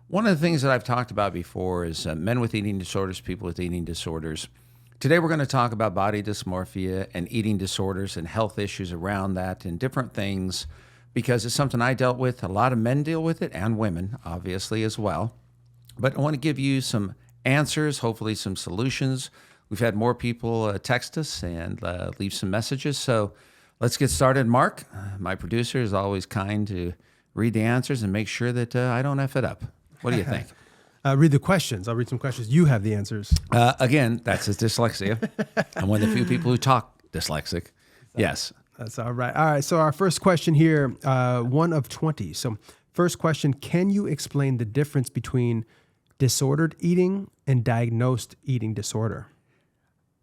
One of the things that I've talked about before is men with eating disorders, people with eating disorders. Today, we're going to talk about body dysmorphia and eating disorders and health issues around that and different things because it's something I dealt with. A lot of men deal with it and women, obviously, as well. But I want to give you some answers, hopefully some solutions. We've had more people text us and leave some messages. So let's get started. Mark, my producer, is always kind to read the answers and make sure that I don't F it up. What do you think? Read the questions. I'll read some questions. You have the answers. Again, that's his dyslexia. I'm one of the few people who talk dyslexic. Yes. That's all right. All right. So our first question here, one of 20. So first question, can you explain the difference between disordered eating and diagnosed eating disorder?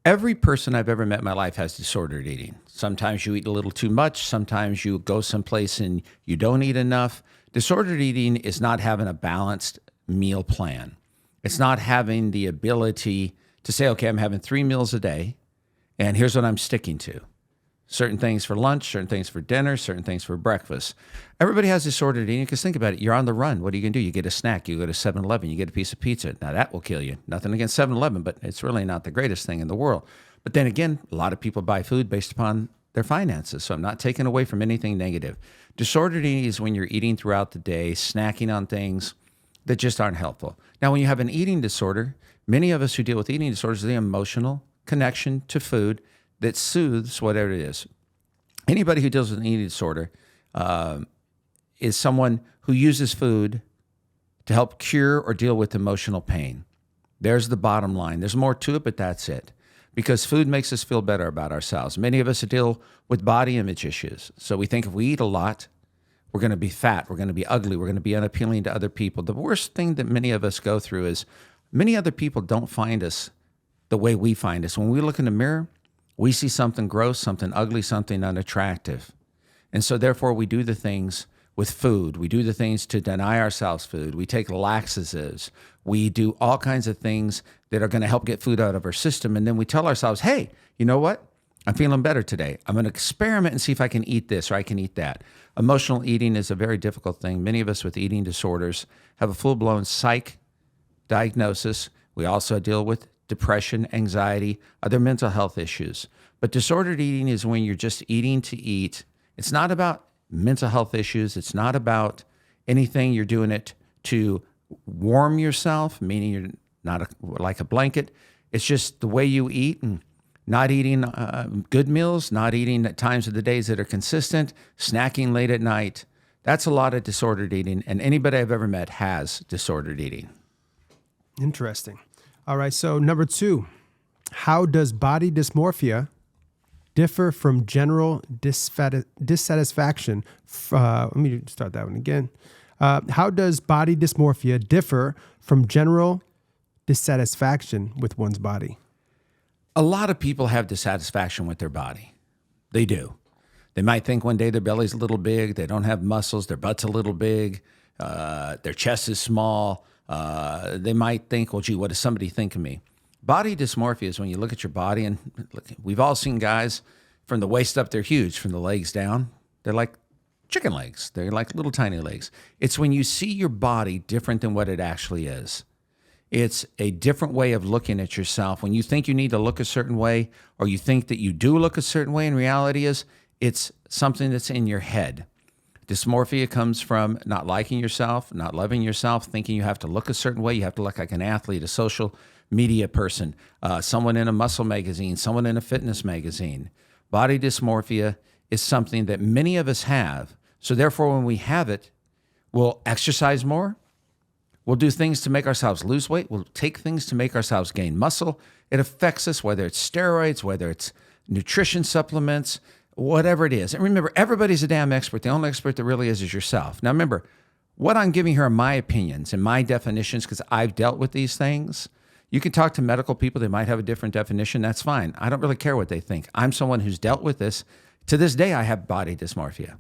Every person I've ever met in my life has disordered eating. Sometimes you eat a little too much. Sometimes you go someplace and you don't eat enough. Disordered eating is not having a balanced meal plan. It's not having the ability to say, okay, I'm having 3 meals a day, and here's what I'm sticking to. Certain things for lunch, certain things for dinner, certain things for breakfast. Everybody has disordered eating because think about it. You're on the run. What are you going to do? You get a snack. You go to 7-Eleven. You get a piece of pizza. Now, that will kill you. Nothing against 7-Eleven, but it's really not the greatest thing in the world. But then again, a lot of people buy food based upon their finances, so I'm not taking away from anything negative. Disordered eating is when you're eating throughout the day, snacking on things that just aren't helpful. Now, when you have an eating disorder, many of us who deal with eating disorders, the emotional connection to food that soothes whatever it is. Anybody who deals with an eating disorder is someone who uses food to help cure or deal with emotional pain. There's the bottom line. There's more to it, but that's it. Because food makes us feel better about ourselves. Many of us deal with body image issues. So we think if we eat a lot, we're going to be fat, we're going to be ugly, we're going to be unappealing to other people. The worst thing that many of us go through is many other people don't find us the way we find us. When we look in the mirror, we see something gross, something ugly, something unattractive. And so therefore we do the things with food. We do the things to deny ourselves food. We take laxatives. We do all kinds of things that are going to help get food out of our system. And then we tell ourselves, hey, you know what? I'm feeling better today. I'm going to experiment and see if I can eat this or I can eat that. Emotional eating is a very difficult thing. Many of us with eating disorders have a full-blown psych diagnosis. We also deal with depression, anxiety, other mental health issues. But disordered eating is when you're just eating to eat. It's not about mental health issues. It's not about anything. You're doing it to warm yourself, meaning you're not like a blanket. It's just the way you eat and not eating good meals, not eating at times of the days that are consistent, snacking late at night. That's a lot of disordered eating, and anybody I've ever met has disordered eating. Interesting. All right, so number 2, how does body dysmorphia differ from general dissatisfaction? Let me start that one again. How does body dysmorphia differ from general dissatisfaction with one's body? A lot of people have dissatisfaction with their body. They do. They might think one day their belly's a little big, they don't have muscles, their butt's a little big, their chest is small. They might think, well, gee, what does somebody think of me? Body dysmorphia is when you look at your body, and look, we've all seen guys from the waist up, they're huge. From the legs down, they're like chicken legs. They're like little tiny legs. It's when you see your body different than what it actually is. It's a different way of looking at yourself. When you think you need to look a certain way, or you think that you do look a certain way, in reality it's something that's in your head. Dysmorphia comes from not liking yourself, not loving yourself, thinking you have to look a certain way. You have to look like an athlete, a social media person, someone in a muscle magazine, someone in a fitness magazine. Body dysmorphia is something that many of us have. So therefore, when we have it, we'll exercise more. We'll do things to make ourselves lose weight. We'll take things to make ourselves gain muscle. It affects us, whether it's steroids, whether it's nutrition supplements, whatever it is. And remember, everybody's a damn expert. The only expert that really is yourself. Now remember, what I'm giving here are my opinions and my definitions because I've dealt with these things. You can talk to medical people. They might have a different definition. That's fine. I don't really care what they think. I'm someone who's dealt with this. To this day, I have body dysmorphia.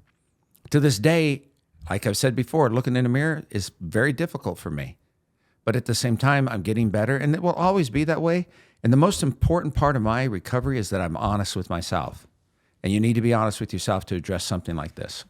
To this day, like I've said before, looking in the mirror is very difficult for me. But at the same time, I'm getting better, and it will always be that way. And the most important part of my recovery is that I'm honest with myself. And you need to be honest with yourself to address something like this.